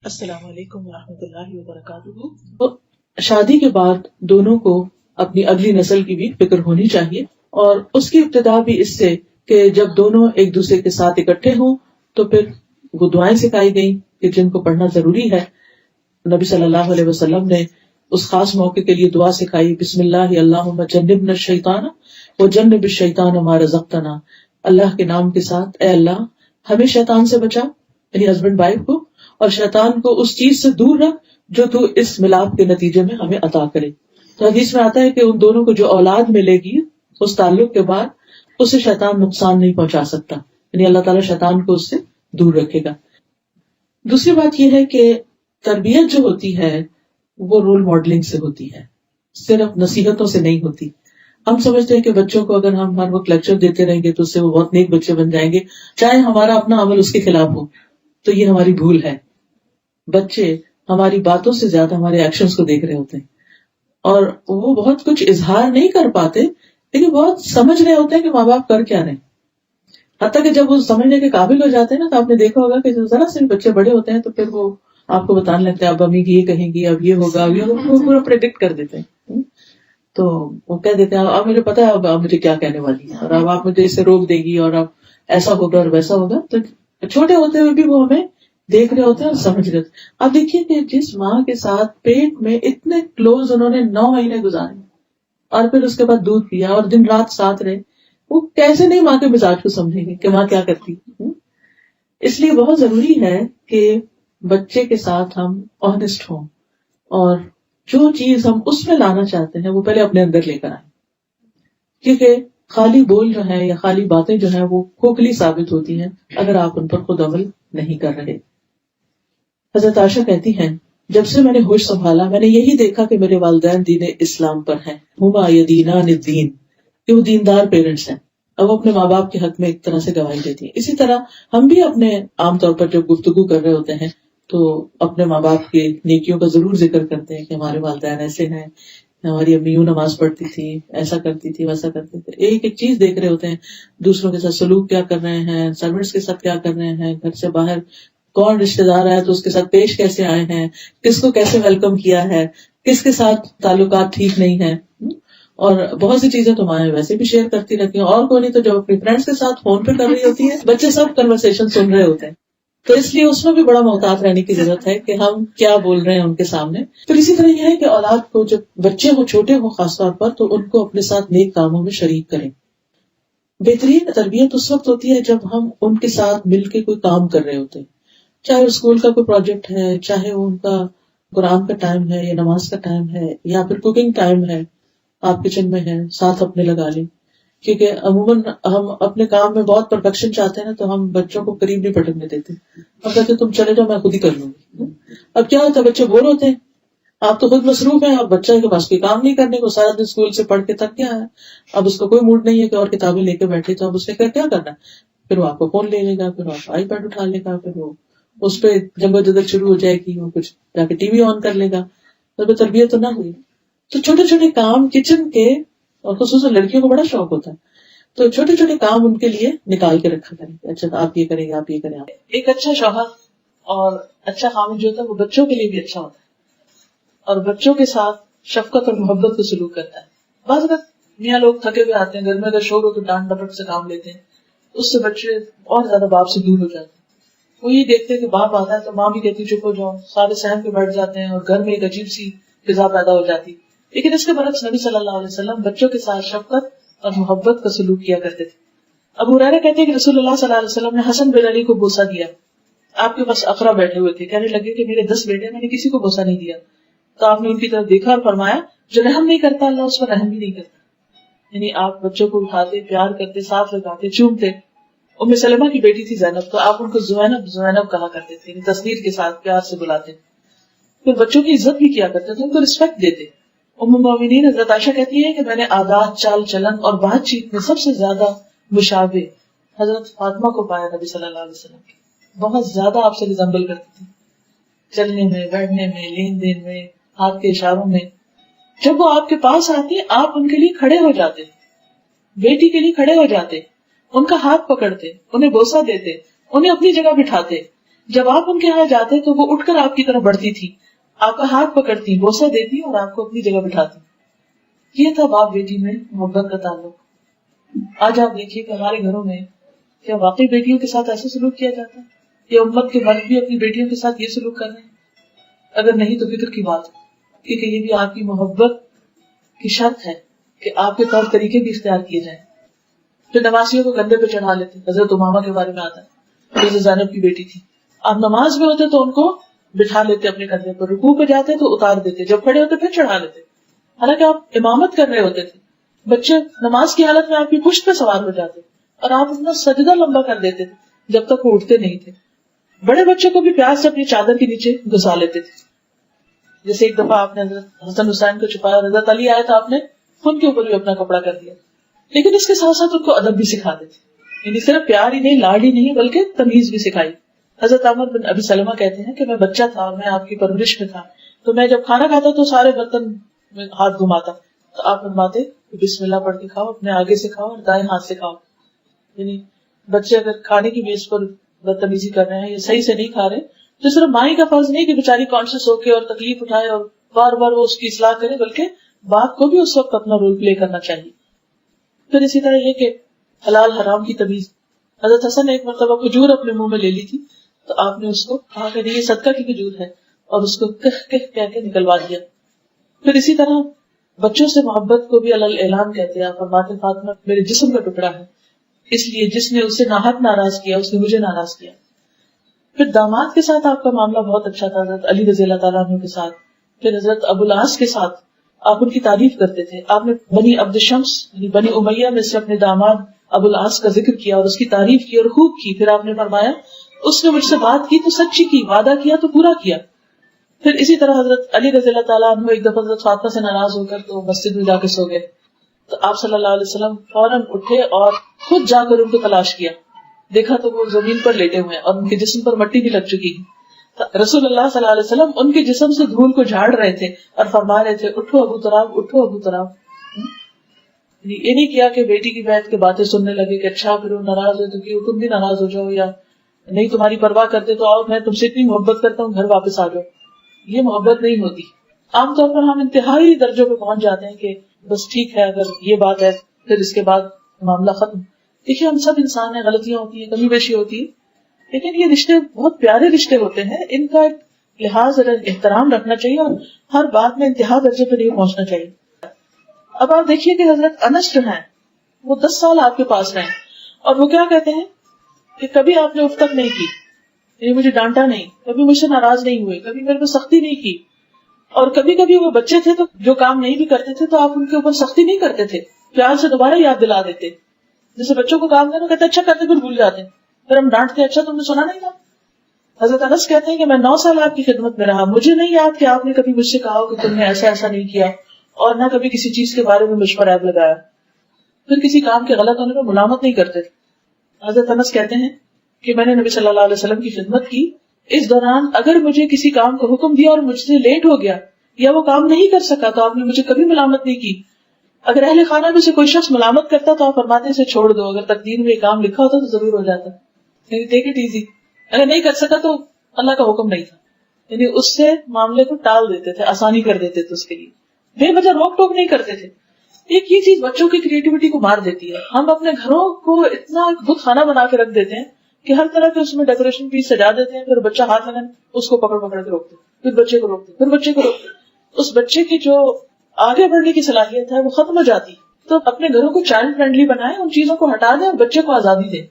السلام علیکم ورحمۃ اللہ وبرکاتہ. شادی کے بعد دونوں کو اپنی اگلی نسل کی بھی فکر ہونی چاہیے، اور اس کی ابتدا بھی اس سے کہ جب دونوں ایک دوسرے کے ساتھ اکٹھے ہوں تو پھر وہ دعائیں سکھائی گئی کہ جن کو پڑھنا ضروری ہے. نبی صلی اللہ علیہ وسلم نے اس خاص موقع کے لیے دعا سکھائی، بسم اللہ اللہم جنبنا الشیطان وجنب الشیطان ما رزقتنا. اللہ کے نام کے ساتھ، اے اللہ ہمیں شیطان سے بچا، یعنی ہسبینڈ وائف کو، اور شیطان کو اس چیز سے دور رکھ جو تو اس ملاپ کے نتیجے میں ہمیں عطا کرے. تو حدیث میں آتا ہے کہ ان دونوں کو جو اولاد ملے گی اس تعلق کے بعد اسے شیطان نقصان نہیں پہنچا سکتا، یعنی اللہ تعالیٰ شیطان کو اس سے دور رکھے گا. دوسری بات یہ ہے کہ تربیت جو ہوتی ہے وہ رول ماڈلنگ سے ہوتی ہے، صرف نصیحتوں سے نہیں ہوتی. ہم سمجھتے ہیں کہ بچوں کو اگر ہم ہر وقت لیکچر دیتے رہیں گے تو اس سے وہ بہت نیک بچے بن جائیں گے، چاہے ہمارا اپنا عمل اس کے خلاف ہو. تو یہ ہماری بھول ہے. بچے ہماری باتوں سے زیادہ ہمارے ایکشنز کو دیکھ رہے ہوتے ہیں، اور وہ بہت کچھ اظہار نہیں کر پاتے لیکن بہت سمجھ رہے ہوتے ہیں کہ ماں باپ کر کیا رہے ہیں. حتیٰ کہ جب وہ سمجھنے کے قابل ہو جاتے ہیں نا، تو آپ نے دیکھا ہوگا کہ ذرا سے بچے بڑے ہوتے ہیں تو پھر وہ آپ کو بتانے لگتے ہیں اب امی یہ کہیں گی، اب یہ ہوگا، اب یہ ہوگا، وہ پورا پریڈکٹ کر دیتے ہیں. تو وہ کہہ دیتے ہیں اب مجھے پتا ہے اب مجھے کیا کہنے والی ہے، اور اب آپ مجھے اسے روک دے گی، اور اب ایسا ہوگا اور ویسا ہوگا. تو چھوٹے ہوتے ہوئے بھی وہ ہمیں دیکھ رہے ہوتے ہیں اور سمجھ رہے ہوتے ہیں. اب دیکھیے کہ جس ماں کے ساتھ پیٹ میں اتنے کلوز انہوں نے 9 مہینے گزارے اور پھر اس کے بعد دودھ پیا اور دن رات ساتھ رہے، وہ کیسے نہیں ماں کے مزاج کو سمجھیں گے کہ ماں کیا کرتی. اس لیے بہت ضروری ہے کہ بچے کے ساتھ ہم آنےسٹ ہوں، اور جو چیز ہم اس میں لانا چاہتے ہیں وہ پہلے اپنے اندر لے کر آئیں، کیونکہ خالی بول جو ہے یا خالی باتیں جو ہیں وہ کھوکھلی ثابت ہوتی ہیں اگر آپ ان پر خود عمل نہیں کر رہے. حضرت عائشہ کہتی ہیں جب سے میں نے ہوش سنبھالا میں نے یہی دیکھا کہ میرے والدین دین اسلام پر ہیں، ہما یدینان الدین، کہ وہ دیندار پیرنٹس ہیں، اب وہ اپنے ماں باپ کے حق میں ایک طرح سے گواہی دیتی ہیں. اسی طرح ہم بھی اپنے عام طور پر جب گفتگو کر رہے ہوتے ہیں تو اپنے ماں باپ کے نیکیوں کا ضرور ذکر کرتے ہیں کہ ہمارے والدین ایسے ہیں، ہماری امی یوں نماز پڑھتی تھی، ایسا کرتی تھی، ویسا کرتی تھی. ایک ایک چیز دیکھ رہے ہوتے ہیں، دوسروں کے ساتھ سلوک کیا کر رہے ہیں، سرونٹس کے ساتھ کیا کر رہے ہیں، گھر سے باہر کون رشتے دار آیا تو اس کے ساتھ پیش کیسے آئے ہیں، کس کو کیسے ویلکم کیا ہے، کس کے ساتھ تعلقات ٹھیک نہیں ہیں. اور بہت سی چیزیں تو مائیں ویسے بھی شیئر کرتی رہتی ہیں، اور کوئی نہیں تو جب اپنی فرینڈس کے ساتھ فون پہ کر رہی ہوتی ہیں بچے سب کنورسیشن سن رہے ہوتے ہیں. تو اس لیے اس میں بھی بڑا محتاط رہنے کی ضرورت ہے کہ ہم کیا بول رہے ہیں ان کے سامنے. پھر اسی طرح یہ ہے کہ اولاد کو جب بچے ہو چھوٹے ہوں خاص طور پر تو ان کو اپنے ساتھ نیک کاموں میں شریک کریں. بہترین تربیت اس وقت ہوتی ہے جب ہم ان کے ساتھ مل کے کوئی کام کر رہے ہوتے ہیں، چاہے اسکول کا کوئی پروجیکٹ ہے، چاہے ان کا قرآن کا ٹائم ہے یا نماز کا ٹائم ہے یا پھر کوکنگ ٹائم ہے، آپ کچن میں ہیں ساتھ اپنے لگا لیں. کیونکہ عموماً ہم اپنے کام میں بہت پرفیکشن چاہتے ہیں نا، تو ہم بچوں کو قریب نہیں پٹکنے دیتے، ہم کہتے تم چلے جاؤ میں خود ہی کر لوں گی. اب کیا ہوتا ہے بچے بور ہوتے ہیں، آپ تو خود مصروف ہیں، اب بچہ کے پاس کوئی کام نہیں کرنے کو، سارا دن اسکول سے پڑھ کے تک گیا ہے، اب اس کو کوئی موڈ نہیں ہے کہ اور کتابیں لے کے بیٹھے، تو اب اس نے کیا کرنا ہے، پھر وہ آپ کو فون لے لے گا، پھر آپ آئی پیڈ اٹھا لے گا، پھر وہ اس پہ جنگ جدل شروع ہو جائے گی، وہ کچھ جا کے ٹی وی آن کر لے گا. تو تربیت تو نہ ہوئی. تو چھوٹے چھوٹے کام کچن کے، اور خصوصاً لڑکیوں کو بڑا شوق ہوتا ہے، تو چھوٹے چھوٹے کام ان کے لیے نکال کے رکھا کریں. اچھا آپ یہ کریں گے، آپ یہ کریں. ایک اچھا شوہر اور اچھا خامد جو ہوتا ہے وہ بچوں کے لیے بھی اچھا ہوتا ہے، اور بچوں کے ساتھ شفقت اور محبت کو سلوک کرتا ہے. بعض اگر میاں لوگ تھکے ہوئے آتے ہیں، گھر میں اگر شور ہو تو ڈانٹ ڈپٹ سے کام لیتے ہیں، اس سے بچے اور زیادہ باپ سے دور ہو جاتے ہیں. وہ یہ دیکھتے ہیں کہ باپ آتا ہے تو ماں بھی کہتی چپ ہو جاؤ، سارے سہم کے بیٹھ جاتے ہیں اور گھر میں ایک عجیب سی فضا پیدا ہو جاتی. لیکن اس کے برعکس نبی صلی اللہ علیہ وسلم بچوں کے ساتھ شفقت اور محبت کا سلوک کیا کرتے تھے. ابو ہریرہ کہتے ہیں کہ رسول اللہ صلی اللہ علیہ وسلم نے حسن بن علی کو بوسہ دیا. آپ کے پاس اقرا بیٹھے ہوئے تھے، کہنے لگے کہ میرے 10 بیٹے، میں نے کسی کو بوسہ نہیں دیا. تو آپ نے ان کی طرف دیکھا اور فرمایا جو رحم نہیں کرتا اللہ اس پر رحم بھی نہیں کرتا. یعنی آپ بچوں کو اٹھاتے، پیار کرتے، ساتھ لگاتے، چومتے. ام سلمہ کی بیٹی تھی زینب، تو آپ ان کو زینب کہا کرتے تھے، یعنی تصغیر کے ساتھ پیار سے بلاتے. پھر بچوں کی عزت بھی کیا کرتے تھے، ان کو رسپیکٹ دیتے. ام المومنین حضرت عائشہ کہتی ہے کہ میں نے عادات، چال چلن اور بات چیت میں سب سے زیادہ مشابہ حضرت فاطمہ کو پایا نبی صلی اللہ علیہ وسلم کی. بہت زیادہ آپ سے ریزمبل کرتی تھی، چلنے میں، بیٹھنے میں، لین دین میں، ہاتھ کے اشاروں میں. جب وہ آپ کے پاس آتی آپ ان کے لیے کھڑے ہو جاتے، بیٹی کے لیے کھڑے ہو جاتے، ان کا ہاتھ پکڑتے، انہیں بوسہ دیتے، انہیں اپنی جگہ بٹھاتے. جب آپ ان کے یہاں جاتے تو وہ اٹھ کر آپ کی طرف بڑھتی تھی, آپ کا ہاتھ پکڑتی, بوسہ دیتی اور آپ کو اپنی جگہ بٹھاتی. یہ تھا باپ بیٹی میں محبت کا تعلق. آج آپ دیکھیے کہ ہمارے گھروں میں کیا واقعی بیٹیوں کے ساتھ ایسا سلوک کیا جاتا ہے؟ یا امت کے مرد بھی اپنی بیٹیوں کے ساتھ یہ سلوک کر رہے ہیں؟ اگر نہیں تو فکر کی بات, کیونکہ یہ بھی آپ کی محبت کی شرط ہے کہ آپ کے طور طریقے بھی اختیار کیے جائیں. پھر نمازیوں کو کندھے پہ چڑھا لیتے. حضرت امامہ کے بارے میں آتا ہے, حضرت زینب کی بیٹی تھی. آپ نماز میں ہوتے تو ان کو بٹھا لیتے اپنے کندھے پر, رکوع پہ جاتے تو اتار دیتے, جب کھڑے ہوتے پھر چڑھا لیتے. حالانکہ آپ امامت کر رہے ہوتے تھے. بچے نماز کی حالت میں آپ کی پشت پہ سوار ہو جاتے اور آپ اپنا سجدہ لمبا کر دیتے تھے جب تک وہ اٹھتے نہیں تھے. بڑے بچے کو بھی پیار سے اپنی چادر کے نیچے گھسا لیتے تھے. جیسے ایک دفعہ آپ نے حضرت حسن حسین کو چھپایا, حضرت علی آئے تو آپ نے ان کے اوپر بھی اپنا کپڑا کر دیا. لیکن اس کے ساتھ ساتھ ان کو ادب بھی سکھاتے تھے, یعنی صرف پیار ہی نہیں, لاڈ ہی نہیں, بلکہ تمیز بھی سکھائی. حضرت عمر بن ابی سلمہ کہتے ہیں کہ میں بچہ تھا اور میں آپ کی پرورش میں تھا, تو میں جب کھانا کھاتا تو سارے برتن میں ہاتھ گھماتا, تو آپ فرماتے بسم اللہ پڑھ کے کھاؤ, اپنے آگے سے کھاؤ اور دائیں ہاتھ سے کھاؤ. یعنی بچے اگر کھانے کی میز پر بدتمیزی کر رہے ہیں یا صحیح سے نہیں کھا رہے, تو صرف ماں کا فرض نہیں کہ بیچاری کانشیس ہو کے اور تکلیف اٹھائے اور بار بار وہ اس کی اصلاح کرے, بلکہ باپ کو بھی اس وقت اپنا رول پلے کرنا چاہیے. پھر اسی طرح یہ کہ حلال حرام کی تمیز. حضرت حسن نے ایک مرتبہ کھجور اپنے منہ میں لے لی تھی, تو آپ نے اس کو کہا کہ یہ صدقہ کی کھجور ہے, اور اس کو کہہ کے نکلوا دیا. پھر اسی طرح بچوں سے محبت کو بھی اعلان کہتے ہیں. آپ فرماتے فاطمہ میرے جسم کا ٹکڑا ہے, اس لیے جس نے اسے ناحق ناراض کیا اس نے مجھے ناراض کیا. پھر داماد کے ساتھ آپ کا معاملہ بہت اچھا تھا, حضرت علی رضی اللہ تعالیٰ عنہ کے ساتھ. پھر حضرت ابو العاص کے ساتھ آپ ان کی تعریف کرتے تھے. آپ نے بنی عبد شمس بنی امیہ میں سے اپنے داماد ابو العاص کا ذکر کیا اور اس کی تعریف کی اور خوب کی. پھر آپ نے فرمایا اس نے مجھ سے بات کی تو سچی کی, وعدہ کیا تو پورا کیا. پھر اسی طرح حضرت علی رضی اللہ تعالیٰ عنہ ایک دفعہ حضرت فاطمہ سے ناراض ہو کر تو مسجد میں جا کے سو گئے, تو آپ صلی اللہ علیہ وسلم فوراً اٹھے اور خود جا کر ان کو تلاش کیا. دیکھا تو وہ زمین پر لیٹے ہوئے اور ان کے جسم پر مٹی بھی لگ چکی ہے. رسول اللہ صلی اللہ علیہ وسلم ان کے جسم سے دھول کو جھاڑ رہے تھے اور فرما رہے تھے اٹھو ابو تراب, اٹھو ابو تراب. یہ نہیں کیا کہ بیٹی کی بیعت کے باتیں سننے لگے کہ اچھا پھر وہ ناراض ہے تو کیوں تم بھی ناراض ہو جاؤ, یا نہیں تمہاری پرواہ کرتے تو آؤ میں تم سے اتنی محبت کرتا ہوں گھر واپس آ جاؤ. یہ محبت نہیں ہوتی. عام طور پر ہم انتہائی درجوں پہ پہنچ جاتے ہیں کہ بس ٹھیک ہے اگر یہ بات ہے پھر اس کے بعد معاملہ ختم. دیکھیے ہم سب انسان ہیں, غلطیاں ہوتی ہیں, کمی بیشی ہوتی ہے, لیکن یہ رشتے بہت پیارے رشتے ہوتے ہیں. ان کا ایک لحاظ اور احترام رکھنا چاہیے اور ہر بات میں انتہا درجے پہ نہیں پہنچنا چاہیے. اب آپ دیکھیے کہ حضرت انس جو ہیں وہ 10 سال آپ کے پاس رہے اور وہ کیا کہتے ہیں کہ کبھی آپ نے اف تک نہیں کی, یعنی مجھے ڈانٹا نہیں, کبھی مجھ سے ناراض نہیں ہوئے, کبھی میرے کو سختی نہیں کی. اور کبھی کبھی وہ بچے تھے تو جو کام نہیں بھی کرتے تھے تو آپ ان کے اوپر سختی نہیں کرتے تھے, پیار سے دوبارہ یاد دلا دیتے. جیسے بچوں کو کام کرنا کہتے اچھا کرتے پھر بھول جاتے, پھر ہم ڈانٹتے اچھا تم نے سنا نہیں تھا. حضرت انس کہتے ہیں کہ میں 9 سال آپ کی خدمت میں رہا, مجھے نہیں یاد کہ آپ نے کبھی مجھ سے کہا کہ تم نے ایسا ایسا نہیں کیا, اور نہ کبھی کسی چیز کے بارے میں مجھ پر عیب لگایا. پھر کسی کام کے غلط ہونے پر ملامت نہیں کرتے تھے. حضرت انس کہتے ہیں کہ میں نے نبی صلی اللہ علیہ وسلم کی خدمت کی, اس دوران اگر مجھے کسی کام کا حکم دیا اور مجھ سے لیٹ ہو گیا یا وہ کام نہیں کر سکا تو آپ نے مجھے کبھی ملامت نہیں کی. اگر اہل خانہ میں سے کوئی شخص ملامت کرتا تو آپ فرماتے اسے چھوڑ دو, اگر تقدیر میں یہ کام لکھا ہوتا تو ضرور ہو جاتا. Take it easy. اگر نہیں کر سکا تو اللہ کا حکم نہیں تھا, یعنی اس سے معاملے کو ٹال دیتے تھے, آسانی کر دیتے تھے, اس کے لیے بے وجہ روک ٹوک نہیں کرتے تھے. ایک یہ چیز بچوں کی کریٹیوٹی کو مار دیتی ہے. ہم اپنے گھروں کو اتنا بت خانہ بنا کے رکھ دیتے ہیں کہ ہر طرح کے اس میں ڈیکوریشن پیس سجا دیتے ہیں, پھر بچہ ہاتھ لگانے اس کو پکڑ پکڑ کے روکتے, پھر بچے کو روکتے, پھر بچے کو روکتے. اس بچے کی جو آگے بڑھنے کی صلاحیت ہے وہ ختم ہو جاتی. تو اپنے گھروں کو چائلڈ فرینڈلی بنائیں, ان چیزوں کو ہٹا دیں اور بچے کو آزادی دیں.